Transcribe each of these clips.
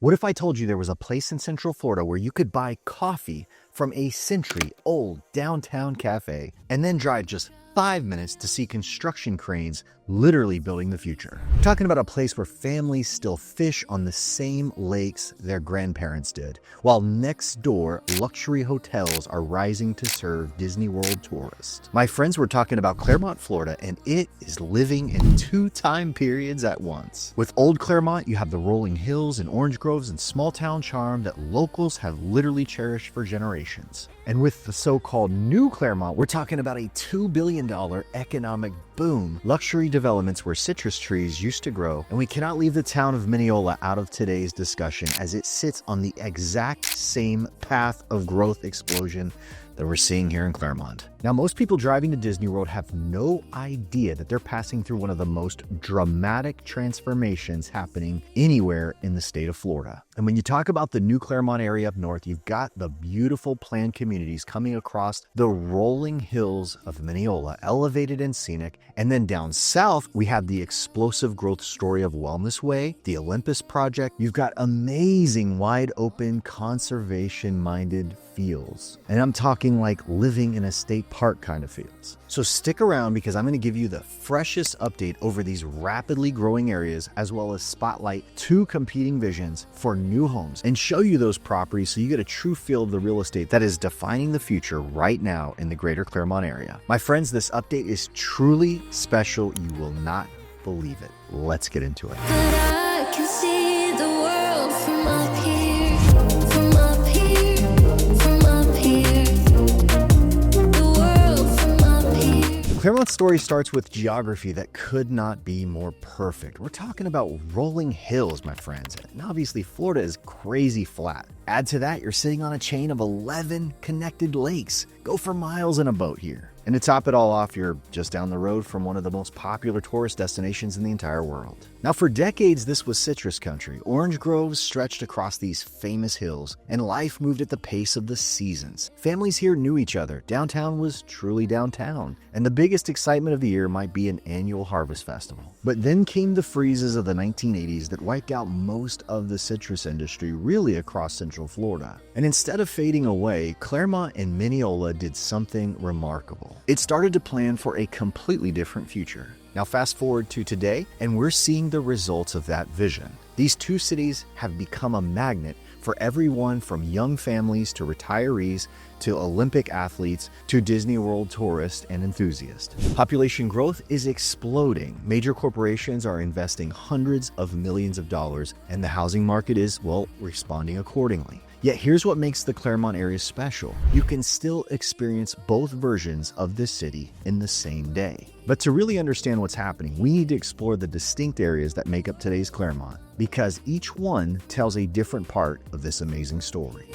What if I told you there was a place in Central Florida where you could buy coffee from a century-old downtown cafe and then drive just 5 minutes to see construction cranes literally building the future? I'm talking about a place where families still fish on the same lakes their grandparents did, while next door, luxury hotels are rising to serve Disney World tourists. My friends were talking about Clermont, Florida, and it is living in 2 time periods at once. With Old Clermont, you have the rolling hills and orange groves and small town charm that locals have literally cherished for generations. And with the so-called New Clermont, we're talking about a $2 billion economic boom, luxury developments where citrus trees used to grow, and we cannot leave the town of Minneola out of today's discussion as it sits on the exact same path of growth explosion that we're seeing here in Clermont. Now, most people driving to Disney World have no idea that they're passing through one of the most dramatic transformations happening anywhere in the state of Florida. And when you talk about the New Clermont area up north, you've got the beautiful planned communities coming across the rolling hills of Minneola, elevated and scenic. And then down south, we have the explosive growth story of Wellness Way, the Olympus project. You've got amazing, wide open, conservation-minded fields. And I'm talking like living in a state park kind of feels. So stick around because I'm going to give you the freshest update over these rapidly growing areas, as well as spotlight 2 competing visions for new homes and show you those properties so you get a true feel of the real estate that is defining the future right now in the greater Clermont area. My friends, this update is truly special. You will not believe it. Let's get into it. But I can see the world from up here. Clermont's story starts with geography that could not be more perfect. We're talking about rolling hills, my friends. And obviously, Florida is crazy flat. Add to that, you're sitting on a chain of 11 connected lakes. Go for miles in a boat here. And to top it all off, you're just down the road from one of the most popular tourist destinations in the entire world. Now, for decades, this was citrus country. Orange groves stretched across these famous hills, and life moved at the pace of the seasons. Families here knew each other. Downtown was truly downtown. And the biggest excitement of the year might be an annual harvest festival. But then came the freezes of the 1980s that wiped out most of the citrus industry really across Central Florida. And instead of fading away, Clermont and Minneola did something remarkable. It started to plan for a completely different future. Now fast forward to today, and we're seeing the results of that vision. These 2 cities have become a magnet for everyone from young families to retirees to Olympic athletes to Disney World tourists and enthusiasts. Population growth is exploding. Major corporations are investing hundreds of millions of dollars, and the housing market is, well, responding accordingly. Yet here's what makes the Clermont area special. You can still experience both versions of this city in the same day. But to really understand what's happening, we need to explore the distinct areas that make up today's Clermont, because each one tells a different part of this amazing story.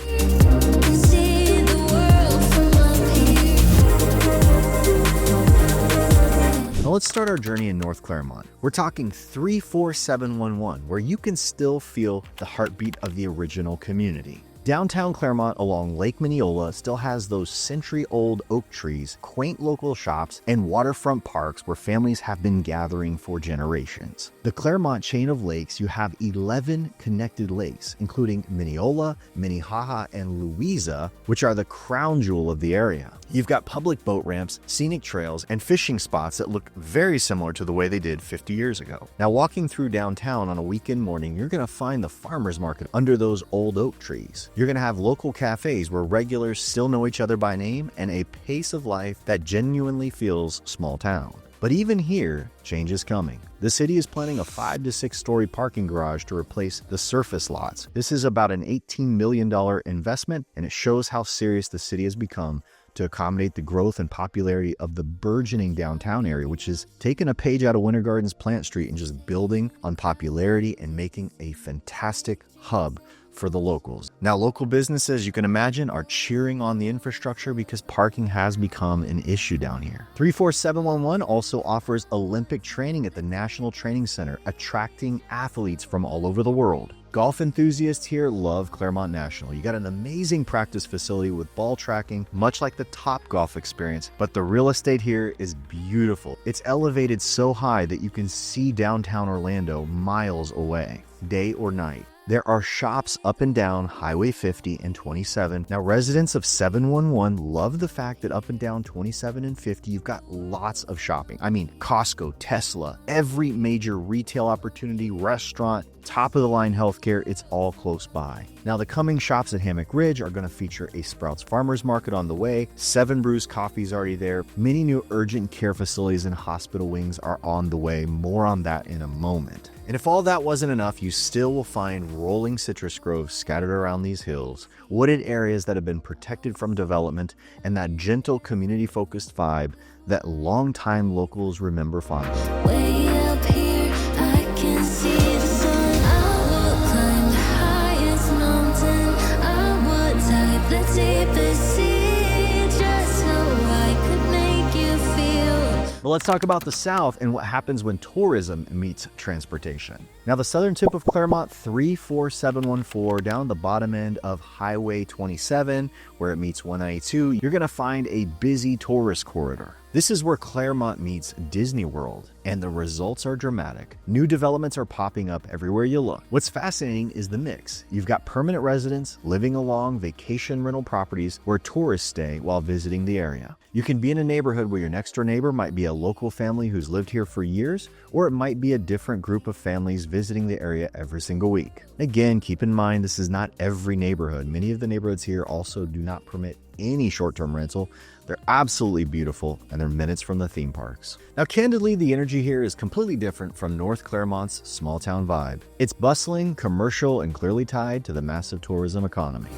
Now let's start our journey in North Clermont. We're talking 34711, where you can still feel the heartbeat of the original community. Downtown Clermont along Lake Minneola still has those century-old oak trees, quaint local shops, and waterfront parks where families have been gathering for generations. The Clermont chain of lakes, you have 11 connected lakes, including Minneola, Minnehaha, and Louisa, which are the crown jewel of the area. You've got public boat ramps, scenic trails, and fishing spots that look very similar to the way they did 50 years ago. Now, walking through downtown on a weekend morning, you're going to find the farmers market under those old oak trees. You're going to have local cafes where regulars still know each other by name, and a pace of life that genuinely feels small town. But even here, change is coming. The city is planning a 5 to 6 story parking garage to replace the surface lots. This is about an $18 million investment, and it shows how serious the city has become to accommodate the growth and popularity of the burgeoning downtown area, which is taking a page out of Winter Garden's Plant Street and just building on popularity and making a fantastic hub for the locals. Now, local businesses, you can imagine, are cheering on the infrastructure because parking has become an issue down here. 34711 also offers Olympic training at the National Training Center, attracting athletes from all over the world. Golf enthusiasts here love Clermont National. You got an amazing practice facility with ball tracking, much like the Top Golf experience, but the real estate here is beautiful. It's elevated so high that you can see downtown Orlando miles away, day or night. There are shops up and down Highway 50 and 27. Now, residents of 711 love the fact that up and down 27 and 50, you've got lots of shopping. I mean, Costco, Tesla, every major retail opportunity, restaurant, top-of-the-line healthcare, it's all close by. Now, the coming shops at Hammock Ridge are going to feature a Sprouts Farmers Market on the way, 7 Brews Coffee's already there, many new urgent care facilities and hospital wings are on the way. More on that in a moment. And if all that wasn't enough, you still will find rolling citrus groves scattered around these hills, wooded areas that have been protected from development, and that gentle community-focused vibe that longtime locals remember fondly. Way up here, I can see the sun. I will climb the highest mountain. I would dive the deepest sea just so I could make you feel. But let's talk about the South and what happens when tourism meets transportation. Now, the southern tip of Clermont, 34714, down the bottom end of Highway 27, where it meets 192, you're going to find a busy tourist corridor. This is where Clermont meets Disney World, and the results are dramatic. New developments are popping up everywhere you look. What's fascinating is the mix. You've got permanent residents living along vacation rental properties where tourists stay while visiting the area. You can be in a neighborhood where your next door neighbor might be a local family who's lived here for years, or it might be a different group of families visiting the area every single week. Again, keep in mind this is not every neighborhood. Many of the neighborhoods here also do not permit any short-term rental. They're absolutely beautiful, and they're minutes from the theme parks. Now, candidly, the energy here is completely different from North Clermont's small-town vibe. It's bustling, commercial, and clearly tied to the massive tourism economy.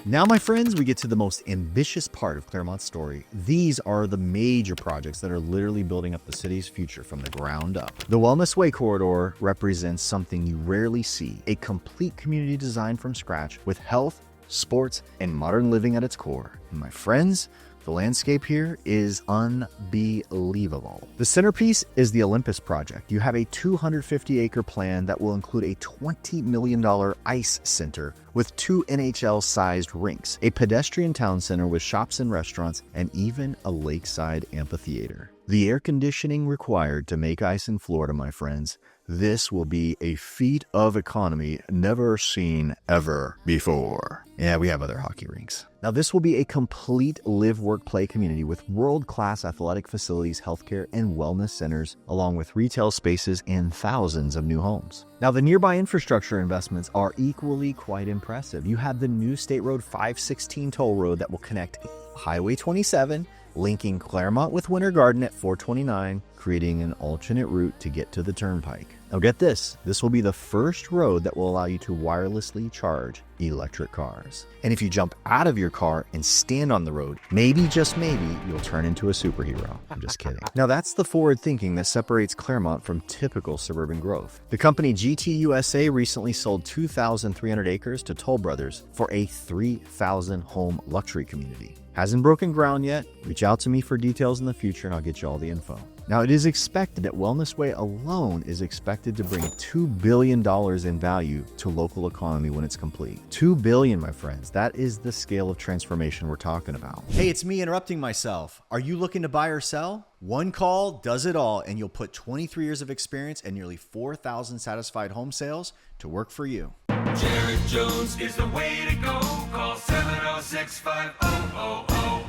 Now, my friends, we get to the most ambitious part of Clermont's story. These are the major projects that are literally building up the city's future from the ground up. The Wellness Way corridor represents something you rarely see, a complete community designed from scratch with health, sports, and modern living at its core. And my friends, the landscape here is unbelievable. The centerpiece is the Olympus project. You have a 250-acre plan that will include a $20 million ice center with 2 NHL-sized rinks, a pedestrian town center with shops and restaurants, and even a lakeside amphitheater. The air conditioning required to make ice in Florida, my friends, this will be a feat of economy never seen ever before. Yeah, we have other hockey rinks. Now, this will be a complete live, work, play community with world-class athletic facilities, healthcare, and wellness centers, along with retail spaces and thousands of new homes. Now, the nearby infrastructure investments are equally quite impressive. You have the new State Road 516 toll road that will connect Highway 27, linking Clermont with Winter Garden at 429, creating an alternate route to get to the turnpike. Now get this will be the first road that will allow you to wirelessly charge electric cars. And if you jump out of your car and stand on the road, maybe, just maybe, you'll turn into a superhero. I'm just kidding. Now that's the forward thinking that separates Clermont from typical suburban growth. The company GTUSA recently sold 2,300 acres to Toll Brothers for a 3,000 home luxury community. Hasn't broken ground yet. Reach out to me for details in the future and I'll get you all the info. Now, it is expected that Wellness Way alone is expected to bring $2 billion in value to local economy when it's complete. $2 billion, my friends. That is the scale of transformation we're talking about. Hey, it's me interrupting myself. Are you looking to buy or sell? One call does it all, and you'll put 23 years of experience and nearly 4,000 satisfied home sales to work for you. Jared Jones is the way to go. Call 706-5000.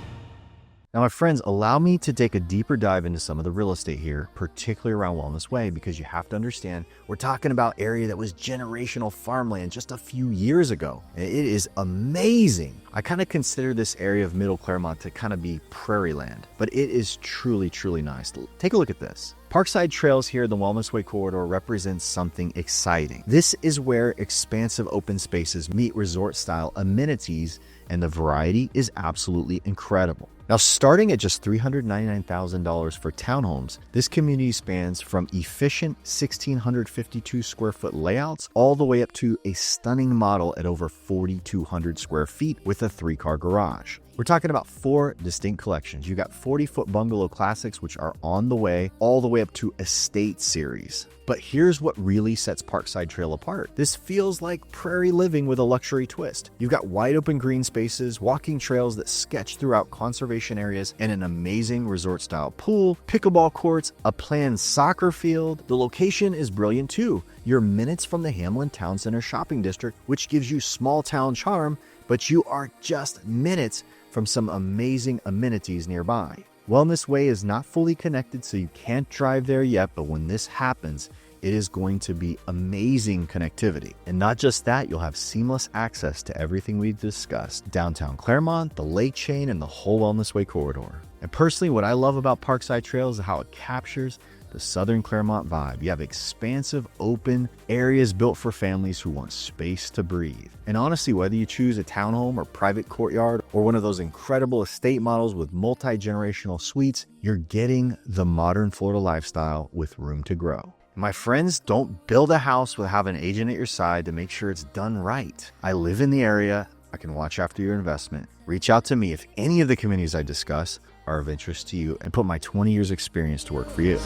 Now, my friends, allow me to take a deeper dive into some of the real estate here, particularly around Wellness Way, because you have to understand we're talking about area that was generational farmland just a few years ago. It is amazing. I kind of consider this area of Middle Clermont to kind of be prairie land, but it is truly, truly nice. Take a look at this. Parkside trails here in the Wellness Way corridor represents something exciting. This is where expansive open spaces meet resort-style amenities, and the variety is absolutely incredible. Now, starting at just $399,000 for townhomes, this community spans from efficient 1,652 square foot layouts all the way up to a stunning model at over 4,200 square feet with a 3-car garage. We're talking about 4 distinct collections. You got 40-foot bungalow classics, which are on the way, all the way up to estate series. But here's what really sets Parkside Trail apart. This feels like prairie living with a luxury twist. You've got wide open green spaces, walking trails that sketch throughout conservation areas, and an amazing resort-style pool, pickleball courts, a planned soccer field. The location is brilliant too. You're minutes from the Hamlin Town Center shopping district, which gives you small town charm, but you are just minutes from some amazing amenities nearby. Wellness Way is not fully connected, so you can't drive there yet, but when this happens, it is going to be amazing connectivity. And not just that, you'll have seamless access to everything we've discussed: downtown Clermont, the lake chain, and the whole Wellness Way corridor. And personally, what I love about Parkside Trail is how it captures the Southern Clermont vibe. You have expansive, open areas built for families who want space to breathe. And honestly, whether you choose a townhome or private courtyard or one of those incredible estate models with multi-generational suites, you're getting the modern Florida lifestyle with room to grow. My friends, don't build a house without having an agent at your side to make sure it's done right. I live in the area. I can watch after your investment. Reach out to me if any of the communities I discuss are of interest to you, and put my 20 years experience to work for you.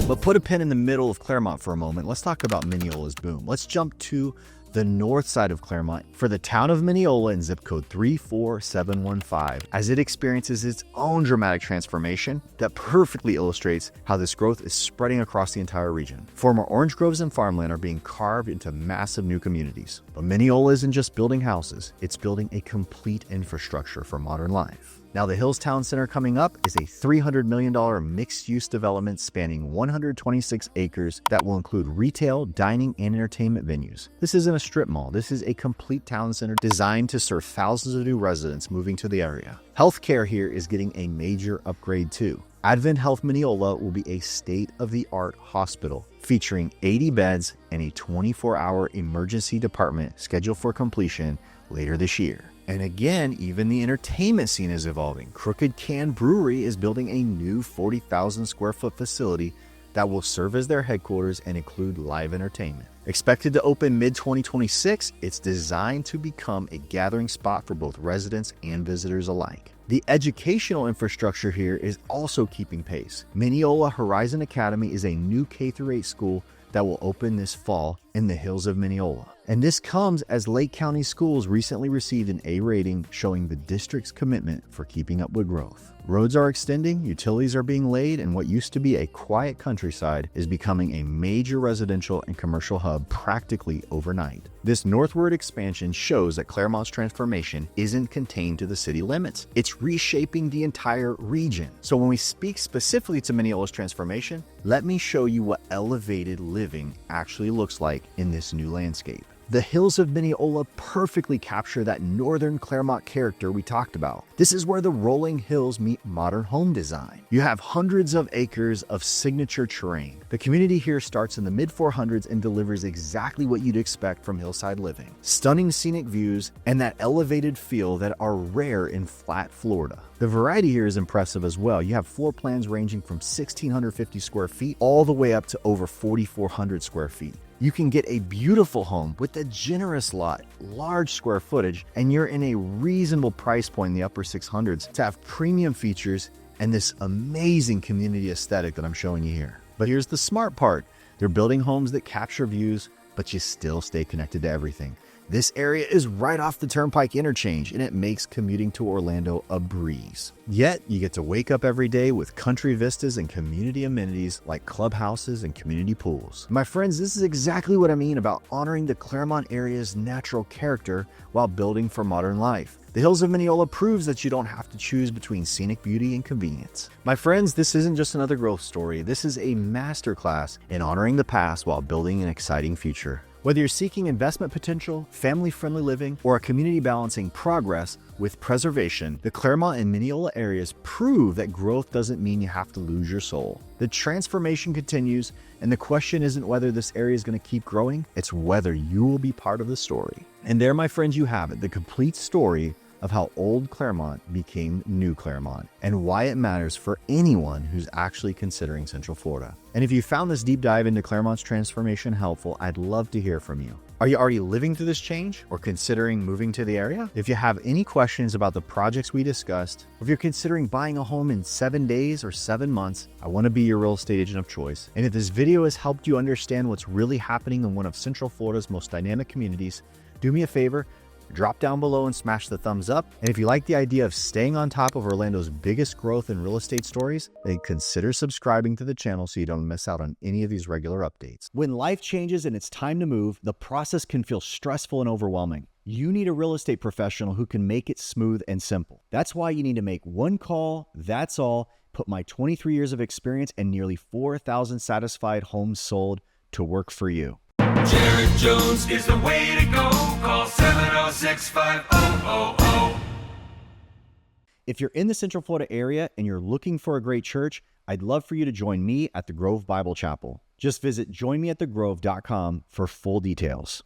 But put a pin in the middle of Clermont for a moment. Let's talk about Minneola's boom. Let's jump to the north side of Clermont for the town of Minneola in zip code 34715, as it experiences its own dramatic transformation that perfectly illustrates how this growth is spreading across the entire region. Former orange groves and farmland are being carved into massive new communities. But Minneola isn't just building houses, it's building a complete infrastructure for modern life. Now, the Hills Town Center coming up is a $300 million mixed-use development spanning 126 acres that will include retail, dining, and entertainment venues. This isn't a strip mall. This is a complete town center designed to serve thousands of new residents moving to the area. Healthcare here is getting a major upgrade too. Advent Health Minneola will be a state-of-the-art hospital featuring 80 beds and a 24-hour emergency department scheduled for completion later this year. And again, even the entertainment scene is evolving. Crooked Can Brewery is building a new 40,000 square foot facility that will serve as their headquarters and include live entertainment. Expected to open mid-2026, it's designed to become a gathering spot for both residents and visitors alike. The educational infrastructure here is also keeping pace. Minneola Horizon Academy is a new K-8 school that will open this fall in the hills of Minneola. And this comes as Lake County schools recently received an A rating, showing the district's commitment for keeping up with growth. Roads are extending, utilities are being laid, and what used to be a quiet countryside is becoming a major residential and commercial hub practically overnight. This northward expansion shows that Clermont's transformation isn't contained to the city limits. It's reshaping the entire region. So when we speak specifically to Minneola's transformation, let me show you what elevated living actually looks like in this new landscape. The hills of Minneola perfectly capture that northern Clermont character we talked about. This is where the rolling hills meet modern home design. You have hundreds of acres of signature terrain. The community here starts in the mid-400s and delivers exactly what you'd expect from hillside living. Stunning scenic views and that elevated feel that are rare in flat Florida. The variety here is impressive as well. You have floor plans ranging from 1,650 square feet all the way up to over 4,400 square feet. You can get a beautiful home with a generous lot, large square footage, and you're in a reasonable price point in the upper 600s to have premium features and this amazing community aesthetic that I'm showing you here. But here's the smart part. They're building homes that capture views, but you still stay connected to everything. This area is right off the Turnpike interchange, and it makes commuting to Orlando a breeze. Yet, you get to wake up every day with country vistas and community amenities like clubhouses and community pools. My friends, this is exactly what I mean about honoring the Clermont area's natural character while building for modern life. The hills of Minneola proves that you don't have to choose between scenic beauty and convenience. My friends, this isn't just another growth story. This is a masterclass in honoring the past while building an exciting future. Whether you're seeking investment potential, family-friendly living, or a community balancing progress with preservation, the Clermont and Minneola areas prove that growth doesn't mean you have to lose your soul. The transformation continues, and the question isn't whether this area is going to keep growing, it's whether you will be part of the story. And there, my friends, you have it, the complete story of how old Clermont became new Clermont and why it matters for anyone who's actually considering Central Florida. And if you found this deep dive into Clermont's transformation helpful, I'd love to hear from you. Are you already living through this change or considering moving to the area? If you have any questions about the projects we discussed, or if you're considering buying a home in 7 days or 7 months, I want to be your real estate agent of choice. And if this video has helped you understand what's really happening in one of Central Florida's most dynamic communities, do me a favor, drop down below and smash the thumbs up. And if you like the idea of staying on top of Orlando's biggest growth in real estate stories, then consider subscribing to the channel so you don't miss out on any of these regular updates. When life changes and it's time to move, the process can feel stressful and overwhelming. You need a real estate professional who can make it smooth and simple. That's why you need to make one call, that's all, put my 23 years of experience and nearly 4,000 satisfied homes sold to work for you. Jared Jones is the way to go. Call 706-5000. If you're in the Central Florida area and you're looking for a great church, I'd love for you to join me at the Grove Bible Chapel. Just visit joinmeatthegrove.com for full details.